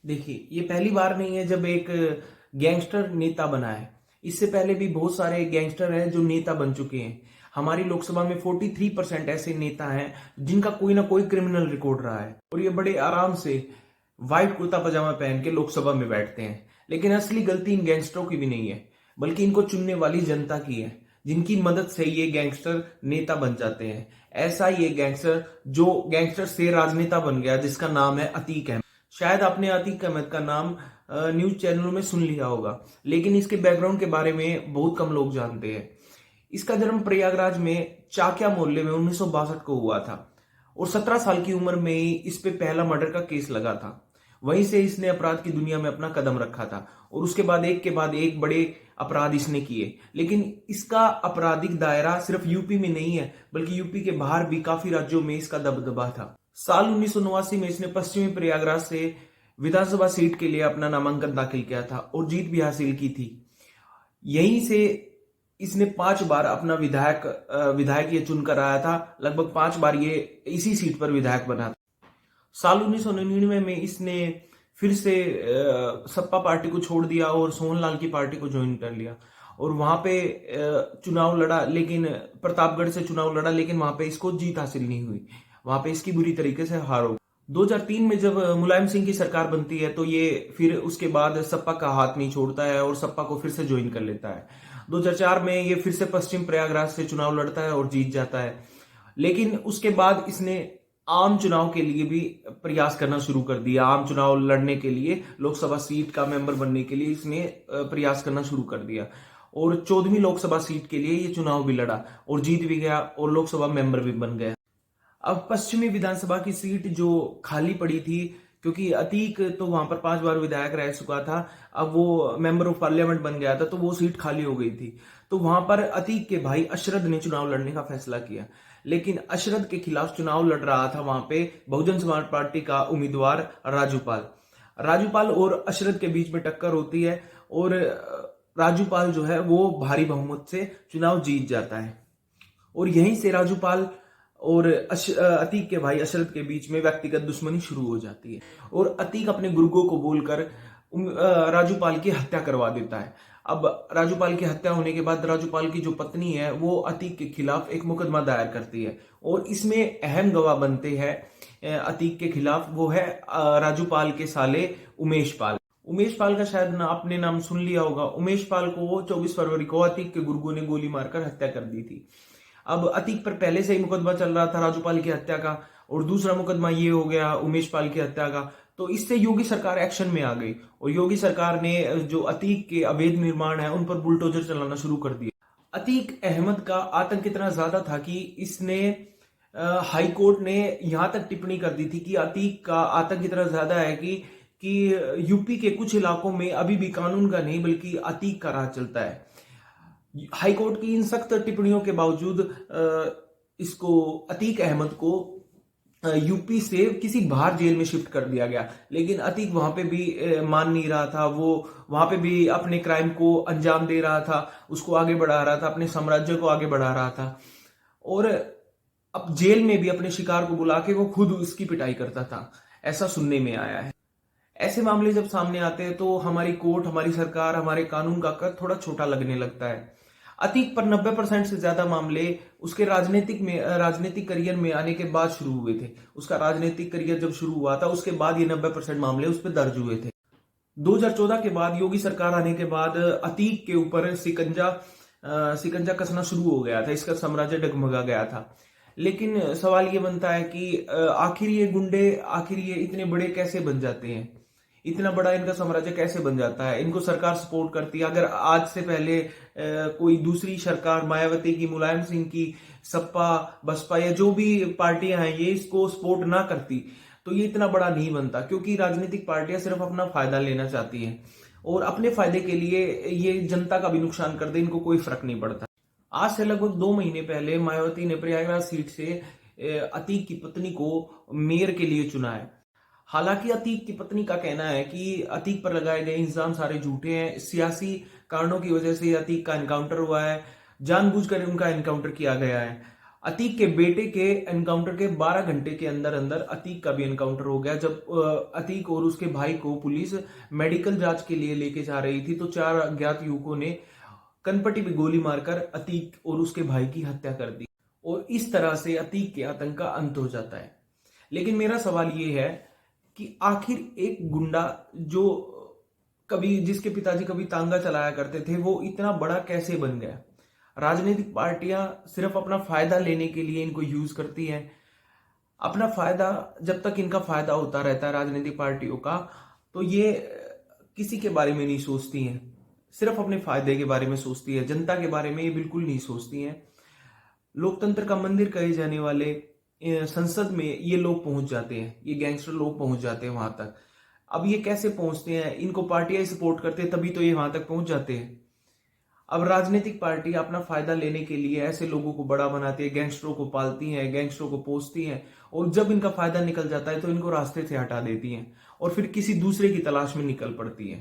देखिए, ये पहली बार नहीं है जब एक गैंगस्टर नेता बना है। इससे पहले भी बहुत सारे गैंगस्टर हैं जो नेता बन चुके हैं। हमारी लोकसभा में 43% ऐसे नेता हैं जिनका कोई ना कोई क्रिमिनल रिकॉर्ड रहा है और ये बड़े आराम से व्हाइट कुर्ता पजामा पहन के लोकसभा में बैठते हैं। लेकिन असली गलती इन गैंगस्टरों की भी नहीं है, बल्कि इनको चुनने वाली जनता की है, जिनकी मदद से ये गैंगस्टर नेता बन जाते हैं। ऐसा ही एक गैंगस्टर जो गैंगस्टर से राजनेता बन गया, जिसका नाम है अतीक अहमद। शायद आपने अतीक अहमद का नाम न्यूज चैनलों में सुन लिया होगा, लेकिन इसके बैकग्राउंड के बारे में बहुत कम लोग जानते हैं। इसका जन्म प्रयागराज में चाकिया मोहल्ले में 1962 को हुआ था और 17 साल की उम्र में ही इस पे पहला मर्डर का केस लगा था। वहीं से इसने अपराध की दुनिया में अपना कदम रखा था और उसके बाद एक के बाद एक बड़े अपराध इसने किए। लेकिन इसका आपराधिक दायरा सिर्फ यूपी में नहीं है, बल्कि यूपी के बाहर भी काफी राज्यों में इसका दबदबा था। साल 1989 में इसने पश्चिमी प्रयागराज से विधानसभा सीट के लिए अपना नामांकन दाखिल किया था और जीत भी हासिल की थी। यहीं से इसने 5 बार अपना विधायक ये चुनकर आया था। लगभग 5 बार ये इसी सीट पर विधायक बना था। साल 1999 में इसने फिर से सपा पार्टी को छोड़ दिया और सोहनलाल की पार्टी को ज्वाइन कर लिया और वहां पे चुनाव लड़ा, लेकिन प्रतापगढ़ से चुनाव लड़ा, लेकिन वहां पे इसको जीत हासिल नहीं हुई। वहां पे इसकी बुरी तरीके से हार हो। 2003 में जब मुलायम सिंह की सरकार बनती है तो ये फिर उसके बाद सपा का हाथ नहीं छोड़ता है और सपा को फिर से ज्वाइन कर लेता है। 2004 में ये फिर से पश्चिम प्रयागराज से चुनाव लड़ता है और जीत जाता है। लेकिन उसके बाद इसने आम चुनाव के लिए भी प्रयास करना शुरू कर दिया। आम चुनाव लड़ने के लिए, लोकसभा सीट का मेंबर बनने के लिए इसने प्रयास करना शुरू कर दिया और 14वीं लोकसभा सीट के लिए ये चुनाव भी लड़ा और जीत भी गया और लोकसभा मेंबर भी बन गया। अब पश्चिमी विधानसभा की सीट जो खाली पड़ी थी, क्योंकि अतीक तो वहां पर 5 बार विधायक रह चुका था, अब वो मेंबर ऑफ पार्लियामेंट बन गया था, तो वो सीट खाली हो गई थी। तो वहां पर अतीक के भाई अशरद ने चुनाव लड़ने का फैसला किया। लेकिन अशरद के खिलाफ चुनाव लड़ रहा था वहां पे बहुजन समाज पार्टी का उम्मीदवार राजूपाल और अशरद के बीच में टक्कर होती है और राजूपाल जो है वो भारी बहुमत से चुनाव जीत जाता है। और यहीं से राजूपाल और अतीक के भाई अशरद के बीच में व्यक्तिगत दुश्मनी शुरू हो जाती है और अतीक अपने गुर्गों को बोलकर राजूपाल की हत्या करवा देता है। अब राजूपाल की हत्या होने के बाद राजूपाल की जो पत्नी है वो अतीक के खिलाफ एक मुकदमा दायर करती है और इसमें अहम गवाह बनते हैं अतीक के खिलाफ, वो है राजूपाल के साले उमेश पाल का शायद आपने नाम सुन लिया होगा। उमेश पाल को 24 फरवरी को अतीक के गुर्गों ने गोली मारकर हत्या कर दी थी। अब अतीक पर पहले से ही मुकदमा चल रहा था राजूपाल की हत्या का और दूसरा मुकदमा ये हो गया उमेश पाल की हत्या का। तो इससे योगी सरकार एक्शन में आ गई और योगी सरकार ने जो अतीक के अवैध निर्माण है उन पर बुलडोजर चलाना शुरू कर दिया। अतीक अहमद का आतंक इतना ज्यादा था कि इसने हाई कोर्ट ने यहां तक टिप्पणी कर दी थी कि अतीक का आतंक इतना ज्यादा है कि यूपी के कुछ इलाकों में अभी भी कानून का नहीं बल्कि अतीक का राज चलता है। हाई कोर्ट की इन सख्त टिप्पणियों के बावजूद इसको अतीक अहमद को यूपी से किसी बाहर जेल में शिफ्ट कर दिया गया। लेकिन अतीक वहां पे भी मान नहीं रहा था, वो वहां पे भी अपने क्राइम को अंजाम दे रहा था, उसको आगे बढ़ा रहा था, अपने साम्राज्य को आगे बढ़ा रहा था और अब जेल में भी अपने शिकार को बुला के वो खुद उसकी पिटाई करता था, ऐसा सुनने में आया है। ऐसे मामले जब सामने आते हैं तो हमारी कोर्ट, हमारी सरकार, हमारे कानून का कद थोड़ा छोटा लगने लगता है। अतीक पर 90% से ज्यादा मामले उसके राजनीतिक करियर में आने के बाद शुरू हुए थे। उसका राजनीतिक करियर जब शुरू हुआ था उसके बाद ये 90% मामले उस पर दर्ज हुए थे। 2014 के बाद योगी सरकार आने के बाद अतीक के ऊपर सिकंजा कसना शुरू हो गया था, इसका साम्राज्य डगमगा गया था। लेकिन सवाल ये बनता है कि आखिर ये गुंडे आखिर ये इतने बड़े कैसे बन जाते हैं, इतना बड़ा इनका साम्राज्य कैसे बन जाता है। इनको सरकार सपोर्ट करती है। अगर आज से पहले कोई दूसरी सरकार, मायावती की, मुलायम सिंह की, सपा, बसपा या जो भी पार्टियां हैं, ये इसको सपोर्ट ना करती तो ये इतना बड़ा नहीं बनता, क्योंकि राजनीतिक पार्टियां सिर्फ अपना फायदा लेना चाहती हैं और अपने फायदे के लिए ये जनता का भी नुकसान कर दे, इनको कोई फर्क नहीं पड़ता। आज से लगभग 2 महीने पहले मायावती ने प्रयागराज सीट से अतीक की पत्नी को मेयर के लिए चुना है। हालांकि अतीक की पत्नी का कहना है कि अतीक पर लगाए गए इल्जाम सारे झूठे हैं, सियासी कारणों की वजह से अतीक का एनकाउंटर हुआ है, जानबूझकर उनका एनकाउंटर किया गया है अतीक के बेटे के एनकाउंटर के 12 घंटे के अंदर अंदर अतीक का भी एनकाउंटर हो गया। जब अतीक और उसके भाई को पुलिस मेडिकल जांच के लिए लेके जा रही थी तो 4 अज्ञात युवकों ने कनपट्टी में गोली मारकर अतीक और उसके भाई की हत्या कर दी और इस तरह से अतीक के आतंक का अंत हो जाता है। लेकिन मेरा सवाल ये है कि आखिर एक गुंडा जो जिसके पिताजी कभी तांगा चलाया करते थे, वो इतना बड़ा कैसे बन गया? राजनीतिक पार्टियां सिर्फ अपना फायदा लेने के लिए इनको यूज करती हैं। अपना फायदा, जब तक इनका फायदा होता रहता है राजनीतिक पार्टियों का, तो ये किसी के बारे में नहीं सोचती हैं, सिर्फ अपने फायदे के बारे में सोचती है। जनता के बारे में ये बिल्कुल नहीं सोचती हैं। लोकतंत्र का मंदिर कहे जाने वाले संसद में ये लोग पहुंच जाते हैं, ये गैंगस्टर लोग पहुंच जाते हैं वहां तक। अब ये कैसे पहुंचते हैं? इनको पार्टियां सपोर्ट करते हैं, तभी तो ये वहां तक पहुंच जाते हैं। अब राजनीतिक पार्टी अपना फायदा लेने के लिए ऐसे लोगों को बड़ा बनाती है, गैंगस्टरों को पालती है, गैंगस्टरों को पोसती है, और जब इनका फायदा निकल जाता है तो इनको रास्ते से हटा देती हैं और फिर किसी दूसरे की तलाश में निकल पड़ती है।